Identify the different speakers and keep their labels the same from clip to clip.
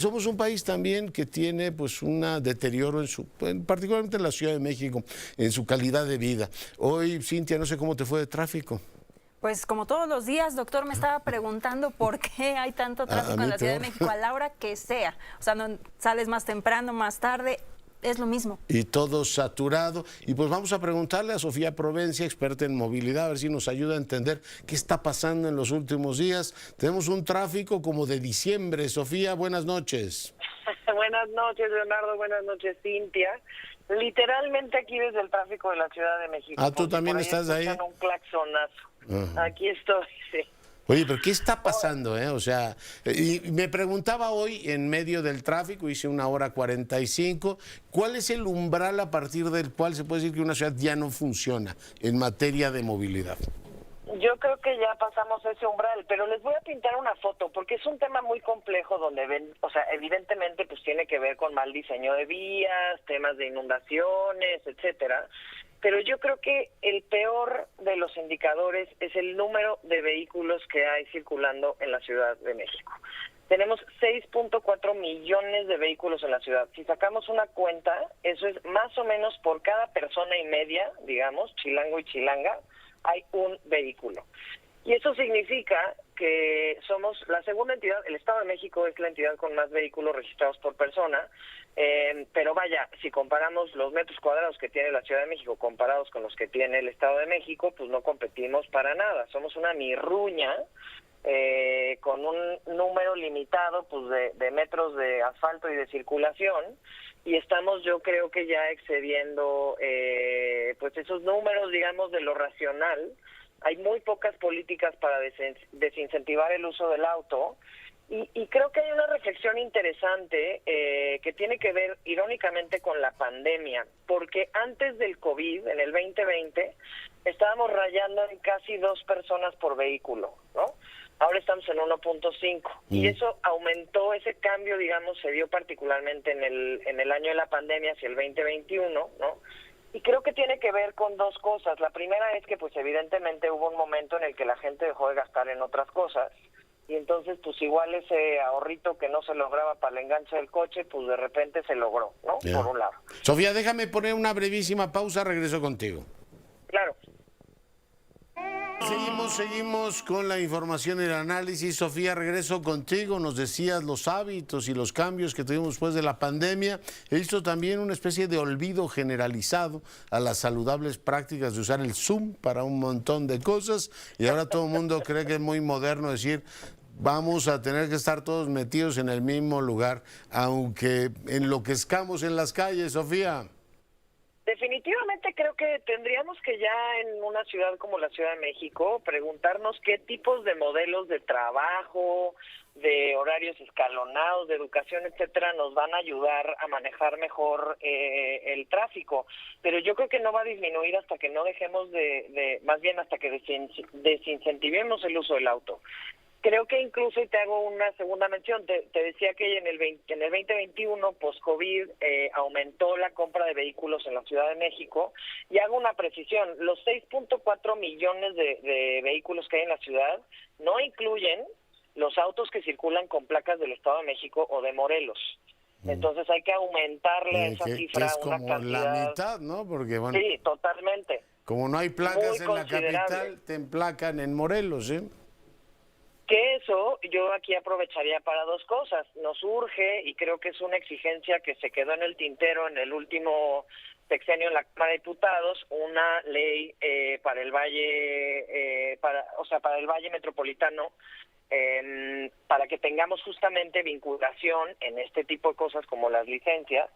Speaker 1: Somos un país también que tiene pues un deterioro particularmente en la Ciudad de México, en su calidad de vida. Hoy, Cintia, no sé cómo te fue de tráfico.
Speaker 2: Pues como todos los días, doctor, me estaba preguntando por qué hay tanto tráfico en la Ciudad de México a la hora que sea. O sea, no sales más temprano, más tarde, es lo mismo.
Speaker 1: Y todo saturado. Y pues vamos a preguntarle a Sofía Provencia, experta en movilidad, a ver si nos ayuda a entender qué está pasando en los últimos días. Tenemos un tráfico como de diciembre. Sofía, buenas noches.
Speaker 3: Buenas noches, Leonardo. Buenas noches, Cintia. Literalmente aquí desde el tráfico de la Ciudad de México.
Speaker 1: Ah, ¿tú también estás ahí?
Speaker 3: Un claxonazo. Ajá. Aquí estoy, sí.
Speaker 1: Oye, pero ¿qué está pasando? O sea, y me preguntaba hoy en medio del tráfico, hice 1:45, ¿cuál es el umbral a partir del cual se puede decir que una ciudad ya no funciona en materia de movilidad?
Speaker 3: Yo creo que ya pasamos ese umbral, pero les voy a pintar una foto porque es un tema muy complejo donde ven, o sea, evidentemente pues tiene que ver con mal diseño de vías, temas de inundaciones, etcétera. Pero yo creo que el peor de los indicadores es el número de vehículos que hay circulando en la Ciudad de México. Tenemos 6.4 millones de vehículos en la ciudad. Si sacamos una cuenta, eso es más o menos por cada persona y media, digamos, chilango y chilanga, hay un vehículo. Y eso significa que somos la segunda entidad, el Estado de México es la entidad con más vehículos registrados por persona, pero vaya, si comparamos los metros cuadrados que tiene la Ciudad de México comparados con los que tiene el Estado de México, pues no competimos para nada, somos una mirruña con un número limitado pues de metros de asfalto y de circulación, y estamos yo creo que ya excediendo pues esos números, digamos, de lo racional. Hay muy pocas políticas para desincentivar el uso del auto y creo que hay una reflexión interesante que tiene que ver irónicamente con la pandemia, porque antes del COVID, en el 2020, estábamos rayando en casi 2 personas por vehículo, ¿no? Ahora estamos en 1.5 y eso aumentó, ese cambio, digamos, se dio particularmente en el año de la pandemia hacia el 2021, ¿no? Y creo que tiene que ver con 2 cosas. La primera es que pues evidentemente hubo un momento en el que la gente dejó de gastar en otras cosas y entonces pues igual ese ahorrito que no se lograba para el enganche del coche, pues de repente se logró, ¿no? Yeah. Por un lado.
Speaker 1: Sofía, déjame poner una brevísima pausa, regreso contigo.
Speaker 3: Claro.
Speaker 1: Seguimos con la información y el análisis. Sofía, regreso contigo. Nos decías los hábitos y los cambios que tuvimos después de la pandemia. He visto también una especie de olvido generalizado a las saludables prácticas de usar el Zoom para un montón de cosas. Y ahora todo el mundo cree que es muy moderno decir, vamos a tener que estar todos metidos en el mismo lugar, aunque enloquezcamos en las calles, Sofía.
Speaker 3: Definitivamente creo que tendríamos que ya en una ciudad como la Ciudad de México preguntarnos qué tipos de modelos de trabajo, de horarios escalonados, de educación, etcétera, nos van a ayudar a manejar mejor el tráfico. Pero yo creo que no va a disminuir hasta que no dejemos más bien hasta que desincentivemos el uso del auto. Creo que incluso, y te hago una segunda mención, te decía que en el 2021, post-COVID, aumentó la compra de vehículos en la Ciudad de México, y hago una precisión, los 6.4 millones de vehículos que hay en la ciudad no incluyen los autos que circulan con placas del Estado de México o de Morelos. Entonces hay que aumentarle a esa cifra
Speaker 1: es
Speaker 3: una
Speaker 1: como
Speaker 3: cantidad.
Speaker 1: La mitad, ¿no? Porque bueno,
Speaker 3: sí, totalmente.
Speaker 1: Como no hay placas en la capital, te emplacan en Morelos, ¿eh?
Speaker 3: Que eso yo aquí aprovecharía para 2 cosas. Nos urge, y creo que es una exigencia que se quedó en el tintero en el último sexenio en la Cámara de Diputados, una ley para el Valle, para el Valle Metropolitano, para que tengamos justamente vinculación en este tipo de cosas como las licencias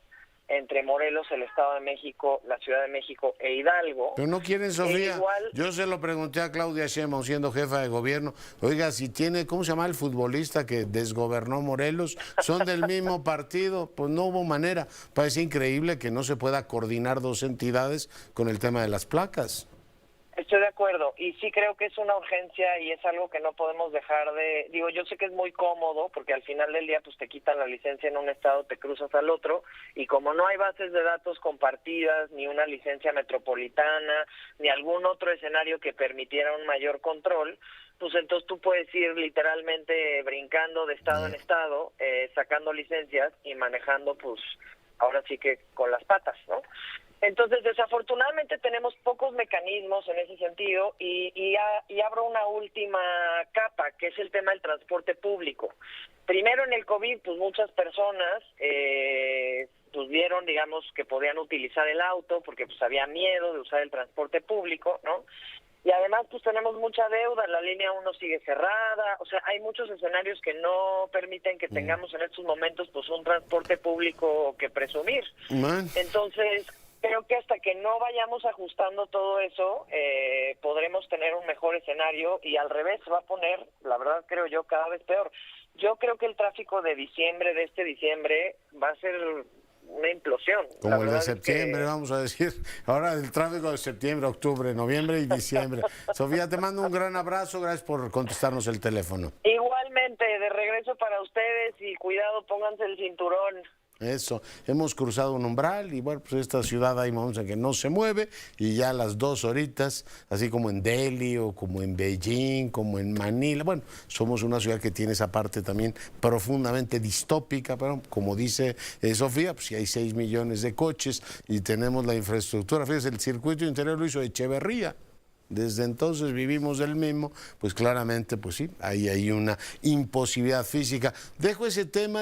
Speaker 3: entre Morelos, el Estado de México, la Ciudad de México e Hidalgo.
Speaker 1: Pero no quieren, Sofía. Yo se lo pregunté a Claudia Sheinbaum, siendo jefa de gobierno. Oiga, si tiene, ¿cómo se llama el futbolista que desgobernó Morelos? Son del mismo partido. Pues no hubo manera. Parece increíble que no se pueda coordinar 2 entidades con el tema de las placas.
Speaker 3: Estoy de acuerdo y sí creo que es una urgencia y es algo que no podemos dejar de... Digo, yo sé que es muy cómodo porque al final del día pues te quitan la licencia en un estado, te cruzas al otro y como no hay bases de datos compartidas, ni una licencia metropolitana, ni algún otro escenario que permitiera un mayor control, pues entonces tú puedes ir literalmente brincando de estado en estado, sacando licencias y manejando pues ahora sí que con las patas, ¿no? Entonces, desafortunadamente tenemos pocos mecanismos en ese sentido y abro una última capa, que es el tema del transporte público. Primero en el COVID, pues muchas personas pues vieron, digamos, que podían utilizar el auto porque pues había miedo de usar el transporte público, ¿no? Y además pues tenemos mucha deuda, la línea 1 sigue cerrada, o sea, hay muchos escenarios que no permiten que tengamos en estos momentos pues un transporte público que presumir. Entonces, creo que hasta que no vayamos ajustando todo eso, podremos tener un mejor escenario y al revés se va a poner, la verdad creo yo, cada vez peor. Yo creo que el tráfico de este diciembre, va a ser una implosión.
Speaker 1: Como el de septiembre, vamos a decir. Ahora el tráfico de septiembre, octubre, noviembre y diciembre. Sofía, te mando un gran abrazo, gracias por contestarnos el teléfono.
Speaker 3: Igualmente, de regreso para ustedes y cuidado, pónganse el cinturón.
Speaker 1: Eso, hemos cruzado un umbral y bueno, pues esta ciudad hay momentos en que no se mueve y ya a las 2 horitas, así como en Delhi o como en Beijing, como en Manila, bueno, somos una ciudad que tiene esa parte también profundamente distópica, pero como dice Sofía, pues si hay 6 millones de coches y tenemos la infraestructura, fíjese, el circuito interior lo hizo Echeverría. Desde entonces vivimos del mismo, pues claramente, pues sí, ahí hay una imposibilidad física. Dejo ese tema.